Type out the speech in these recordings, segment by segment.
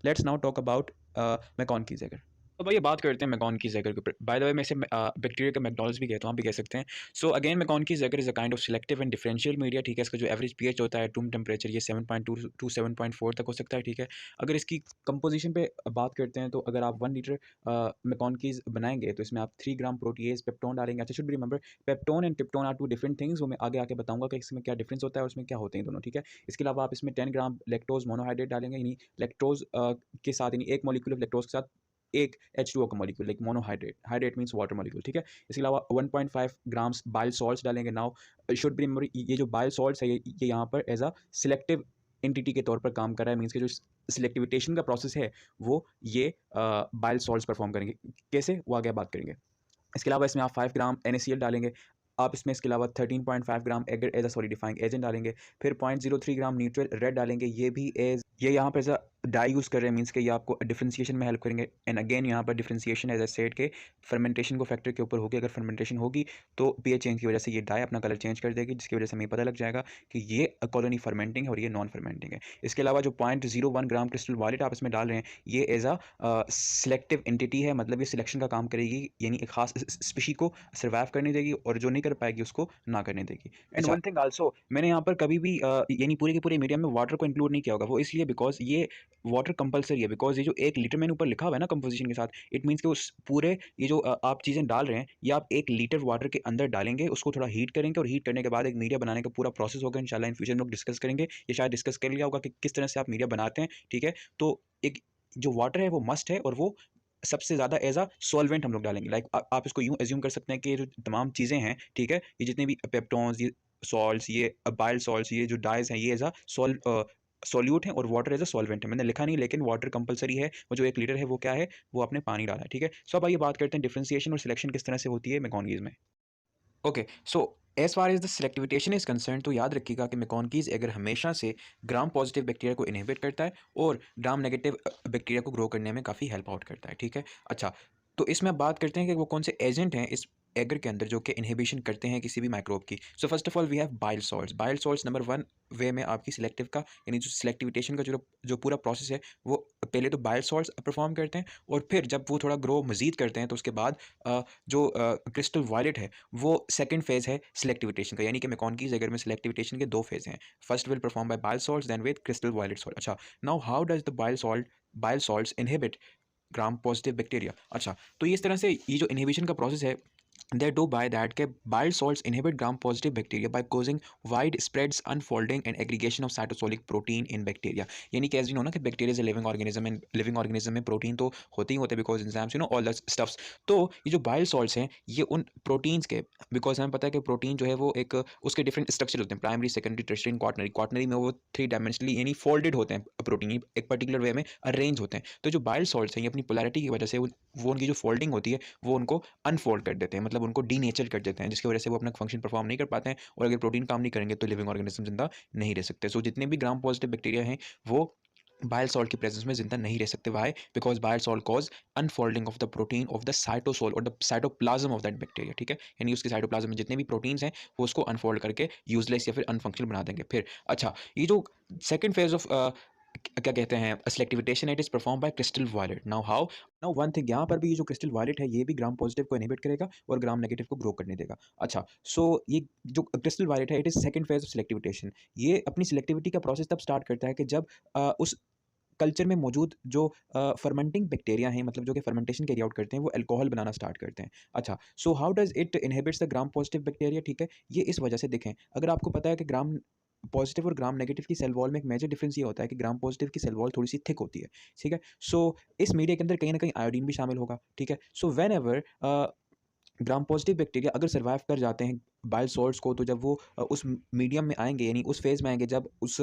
Let's now talk about MacConkey's agar. तो भाई ये बात करते हैं मैकॉन्कीज एगर के ऊपर। बाय द वे मैं इसे बैक्टीरिया का मैकडॉनल्ड्स भी कहता हूँ, आप भी कह सकते हैं। So again MacConkey's agar is a kind of selective and differential media, ठीक है। इसका जो एवरेज पीएच होता है, रूम टेम्परेचर, ये 7.2 टू 7.4 तक हो सकता है, ठीक है। अगर इसकी कंपोजिशन पे बात करते हैं तो अगर आप 1 लीटर मैकॉन्कीज बनाएंगे तो इसमें आप 3 ग्राम प्रोटीएज पेप्टोन डालेंगे। अच्छा, should be remember peptone and tryptone are two different things. वो मैं आगे आके बताऊंगा कि इसमें क्या डिफरेंस होता है और उसमें क्या होते हैं दोनों, ठीक है। इसके अलावा आप इसमें 10 ग्राम लेक्टोज मोनोहाइड्रेट डालेंगे, यानी लेक्टोज के साथ, यानी एक मॉलिक्यूल ऑफ लेक्टोज के साथ एक H2O का molecule, like monohydrate, hydrate means water molecule, ठीक है। इसके अलावा 1.5 ग्राम्स बाइल सॉल्ट्स डालेंगे। नाउ शुड बी रिमेंबर ये जो बाइल सॉल्ट्स है ये यहाँ पर एज अ सिलेक्टिव एंटिटी के तौर पर काम कर रहा है, मीन्स के जो सिलेक्टिविटेशन का प्रोसेस है वो ये बाइल सॉल्ट्स परफॉर्म करेंगे। कैसे, वो आगे बात करेंगे। इसके अलावा इसमें आप 5 ग्राम NaCl डालेंगे। आप इसमें इसके अलावा 13.5 gram agar as a solidifying agent डालेंगे। फिर 0.03 ग्राम न्यूट्रल रेड डालेंगे। ये भी एज ये यहाँ पर एज अ डाई यूज़ कर रहे हैं, मीन्स के ये आपको डिफ्रेंसिएशन में हेल्प करेंगे। एंड अगेन यहाँ पर डिफ्रेंसिएशन एज ए सेट के फर्मेंटेशन को फैक्टर के ऊपर होगी। अगर फर्मेंटेशन होगी तो पीएच चेंज की वजह से ये डाई अपना कलर चेंज कर देगी, जिसकी वजह से हमें पता लग जाएगा कि ये कॉलोनी फर्मेंटिंग है और ये नॉन फर्मेंटिंग है। इसके अलावा जो 0.01 ग्राम क्रिस्टल वायलेट आप इसमें डाल रहे हैं, ये एज अ सिलेक्टिव एंटिटी है, मतलब ये सिलेक्शन का काम करेगी, यानी एक खास स्पीशी को सर्वाइव करने देगी और जो नहीं कर पाएगी उसको ना करने देगी। एंड वन थिंग आल्सो, मैंने यहाँ पर कभी भी यानी पूरे के पूरे मीडिया में वाटर को इंक्लूड नहीं किया होगा। वो इसलिए बिकॉज ये वाटर कंपलसरी है, बिकॉज ये जो 1 लीटर मैंने ऊपर लिखा हुआ है ना कंपोजिशन के साथ, इट मीन्स कि उस पूरे ये जो आप चीज़ें डाल रहे हैं ये आप 1 लीटर वाटर के अंदर डालेंगे, उसको थोड़ा हीट करेंगे और हीट करने के बाद एक मीडिया बनाने का पूरा प्रोसेस होगा। इंशाल्लाह इन फ्यूचर में लोग डिस्कस करेंगे, ये शायद डिस्कस कर लिया होगा कि किस तरह से आप मीडिया बनाते हैं, ठीक है। तो एक जो वाटर है वो मस्ट है और वो सबसे ज़्यादा एज अ सॉल्वेंट हम लोग डालेंगे। लाइक आप इसको यूँ एज्यूम कर सकते हैं कि ये जो तमाम चीज़ें हैं, ठीक है, ये जितने भी पेप्टोन्स, ये सॉल्ट्स, ये बाइल सॉल्ट्स, ये जो डाइज हैं, ये एज अ सॉल्यूट हैं और वाटर एज अ सॉल्वेंट है। मैंने लिखा नहीं, लेकिन वाटर कंपलसरी है। वो जो 1 लीटर है वो क्या है, वो आपने पानी डाला है, ठीक है। सो अब आइए बात करते हैं डिफरेंशिएशन और सिलेक्शन किस तरह से होती है मैकॉन्कीज में। Okay, so as far as the selectivitation is concern, तो याद रखिएगा कि मैकॉन्कीज अगर हमेशा से ग्राम पॉजिटिव बैक्टीरिया को इनहिबिट करता है और ग्राम नेगेटिव बैक्टीरिया को ग्रो करने में काफ़ी हेल्प आउट करता है, ठीक है। अच्छा, तो इसमें अब बात करते हैं कि वो कौन से एजेंट हैं इस एगर के अंदर जो कि इनहिबिशन करते हैं किसी भी माइक्रोब की। So first of all we have bile salts. Bile salts number 1 वे में आपकी सिलेक्टिव का, यानी जो सिलेक्टिविटेशन का जो जो पूरा प्रोसेस है वो पहले तो बाइल सॉल्ट्स परफॉर्म करते हैं और फिर जब वो थोड़ा ग्रो मजीद करते हैं तो उसके बाद जो क्रिस्टल वायलेट है वो सेकंड फेज है सिलेक्टिविटेशन का, यानी कि मैकॉन्कीज अगर में सिलेक्टिविटेशन के 2 फेज हैं। First will perform by bile salts then with crystal violet salt. अच्छा, now how does the bile salts inhibit gram positive bacteria. अच्छा, तो इस तरह से ये जो इनहिबिशन का प्रोसेस है, they do by that के bile salts inhibit gram positive bacteria by causing wide spreads unfolding and aggregation of cytosolic protein in bacteria। यानी कि as you know ना कि bacteria is a living organism and living organism में protein तो होते ही होते हैं because enzymes you know all the stuffs। तो ये जो bile salts हैं ये उन प्रोटीन्स के, बिकॉज हमें पता है कि प्रोटीन जो है वो एक उसके डिफरेंट स्ट्रक्चर होते हैं, primary secondary tertiary quaternary. Quaternary में वो 3 डायमेंशनली यानी फोल्डेड होते हैं, प्रोटीन एक पर्टिकुलर वे में अरेंज होते हैं। तो जो बाइल सॉल्ट्स हैं ये अपनी पोलैरिटी की वजह से वो उनकी जो फोल्डिंग होती है वो उनको अनफोल्ड कर देते हैं, मतलब उनको डीनेचर कर देते हैं, जिसकी वजह से वो अपना फंक्शन परफॉर्म नहीं कर पाते हैं और अगर प्रोटीन काम नहीं करेंगे तो लिविंग ऑर्गेनिज्म जिंदा नहीं रह सकते। सो जितने भी ग्राम पॉजिटिव बैक्टीरिया हैं वो बाइल सॉल्ट की प्रेजेंस में जिंदा नहीं रह सकते। Why? Because bile salt cause unfolding of the protein of the cytosol और the cytoplasm of that bacteria, ठीक है। यानी उसके साइटोप्लाज्म में जितने भी प्रोटीन्स हैं वो उसको अनफोल्ड करके यूजलेस या फिर अनफंक्शनल बना देंगे। फिर अच्छा, ये जो सेकंड फेज ऑफ क्या कहते हैं selectivitation, it is perform by crystal violet. Now how? Now one thing, यहाँ पर भी ये जो क्रिस्टल वायलेट है ये भी ग्राम पॉजिटिव को इनहिबिट करेगा और ग्राम नेगेटिव को ग्रो करने देगा। अच्छा, सो ये जो क्रिस्टल वायलेट है it is second phase of selectivitation. ये अपनी सिलेक्टिविटी का प्रोसेस तब स्टार्ट करता है कि जब उस कल्चर में मौजूद जो फर्मेंटिंग बैक्टीरिया हैं, मतलब जो कि फर्मेंटेशन कैरी आउट करते हैं, वो अल्कोहल बनाना स्टार्ट करते हैं। अच्छा, so how does it inhibits the gram positive bacteria, ठीक है। ये इस वजह से देखें, अगर आपको पता है कि ग्राम पॉजिटिव और ग्राम नेगेटिव की सेल वॉल में एक मेजर डिफरेंस ये होता है कि ग्राम पॉजिटिव की सेल वॉल थोड़ी सी थिक होती है, ठीक है। सो इस मीडिया के अंदर कहीं ना कहीं आयोडीन भी शामिल होगा, ठीक है। So when ever gram positive bacteria अगर सर्वाइव कर जाते हैं बाइल सॉल्ट्स को, तो जब वो उस मीडियम में आएंगे, यानी उस फेज़ में आएंगे जब उस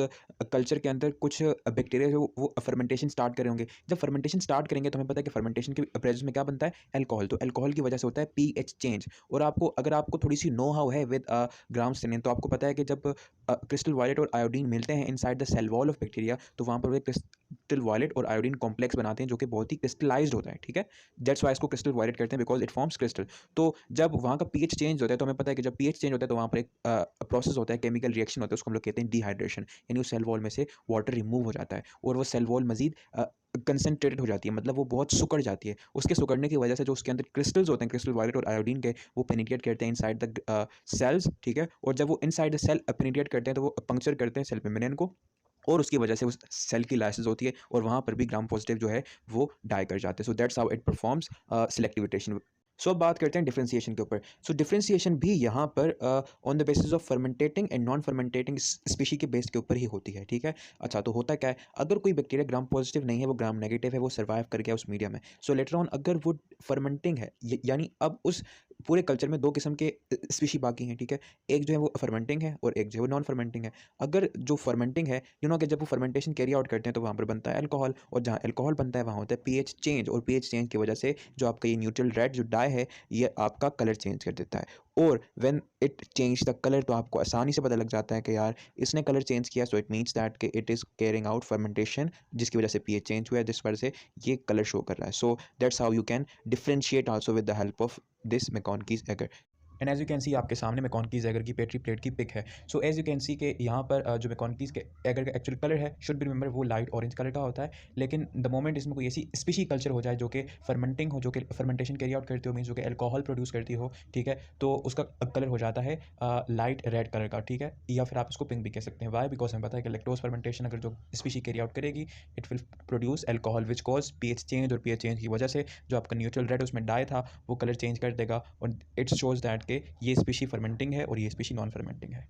कल्चर के अंदर कुछ बैक्टीरिया जो वो फर्मेंटेशन स्टार्ट करे होंगे। जब फर्मेंटेशन स्टार्ट करेंगे तो हमें पता है कि फर्मेंटेशन के प्रेजेंस में क्या बनता है, अल्कोहल। तो अल्कोहल की वजह से होता है पीएच चेंज। और आपको अगर आपको थोड़ी सी नो हाउ है विद ग्राम स्टेनिन, तो आपको पता है कि जब क्रिस्टल वायलेट और आयोडीन मिलते हैं inside the cell wall of bacteria, तो वहाँ पर वे क्रिस्टल वायलेट और आयोडीन कॉम्प्लेक्स बनाते हैं जो कि बहुत ही क्रिस्टलाइज्ड होता है, ठीक है। दैट्स वाई इसको क्रिस्टल वायलेट करते हैं, बिकॉज इट फॉर्म्स क्रिस्टल। तो जब वहाँ का पीएच चेंज होता है तो हमें पता है कि जब पीएच चेंज होता है तो वहाँ पर एक प्रोसेस होता है, केमिकल रिएक्शन होता है, उसको हम लोग कहते हैं डिहाइड्रेशन, यानी उस सेल वॉल में से वाटर रिमूव हो जाता है और वो सेल वॉल मजीद कंसनट्रेटेड हो जाती है, मतलब वो बहुत सिकुड़ जाती है। उसके सिकुड़ने की वजह से जो उसके अंदर क्रिस्टल्स होते हैं, क्रिस्टल वायलेट और आयोडीन के, वो पेनिट्रेट करते हैं इनसाइड द सेल्स, ठीक है। और जब वो इनसाइड द सेल पेनिट्रेट करते हैं तो वो पंक्चर करते हैं सेल मेम्ब्रेन को, और उसकी वजह से उस सेल की लाइसिस होती है और वहाँ पर भी ग्राम पॉजिटिव जो है वो डाई कर जाते हैं। So that's how it performs selective mutation. So अब बात करते हैं डिफरेंशिएशन के ऊपर। सो डिफरेंशिएशन भी यहाँ पर on the basis of fermentating and non fermentating species के बेस के ऊपर ही होती है, ठीक है। अच्छा, तो होता क्या है, अगर कोई बैक्टीरिया ग्राम पॉजिटिव नहीं है, वो ग्राम नेगेटिव है, वो सर्वाइव कर गया उस मीडिया में, सो लेटर ऑन अगर वो फर्मेंटिंग है, यानी अब उस पूरे कल्चर में दो किस्म के स्पीशी बाकी हैं, ठीक है। एक जो है वो फर्मेंटिंग है और एक जो है वो नॉन फर्मेंटिंग है। अगर जो फर्मेंटिंग है, कि जब वो फर्मेंटेशन कैरी आउट करते हैं तो वहाँ पर बनता है अल्कोहल, और जहाँ अल्कोहल बनता है वहाँ होता है पीएच चेंज, और पीएच चेंज की वजह से जो आपका ये न्यूट्रल रेड जो डाई है, ये आपका कलर चेंज कर देता है। और when it change the colour, तो आपको आसानी से पता लग जाता है कि यार इसने कलर चेंज किया, सो इट मीन्स दैट कि it is carrying out fermentation, जिसकी वजह से पीएच चेंज हुआ है, जिस वजह से ये कलर शो कर रहा है। So that's how you can differentiate also with the help of this MacConkey's agar. And as you can see, आपके सामने मैकॉन्कीज एगर की पेट्री प्लेट की पिक है। So as you can see के यहाँ पर जो मैकॉन्कीज के एगर का एक्चुअल कलर है, शुड बी रिमेंबर, वो लाइट ऑरेंज कलर का होता है। लेकिन द मोमेंट इसमें कोई ऐसी स्पीशी कल्चर हो जाए जो कि फर्मेंटिंग हो, जो कि फर्मेंटेशन कैरी आउट करती हो, मीन्स जो कि अल्कोहल प्रोड्यूस करती हो, ठीक है, तो उसका कलर हो जाता है लाइट रेड कलर का, ठीक है, या फिर आप उसको पिंक भी कह सकते हैं। वाई? बिकॉज हमें पता है कि लैक्टोज फर्मेंटेशन अगर जो स्पीशी कैरी आउट करेगी, it will produce alcohol which cause pH change, और पीएच चेंज की वजह से जो आपका न्यूट्रल रेड उसमें डाई था वो कलर चेंज कर देगा, और इट शोज दैट के ये स्पीशी फर्मेंटिंग है और ये स्पीशी नॉन फर्मेंटिंग है।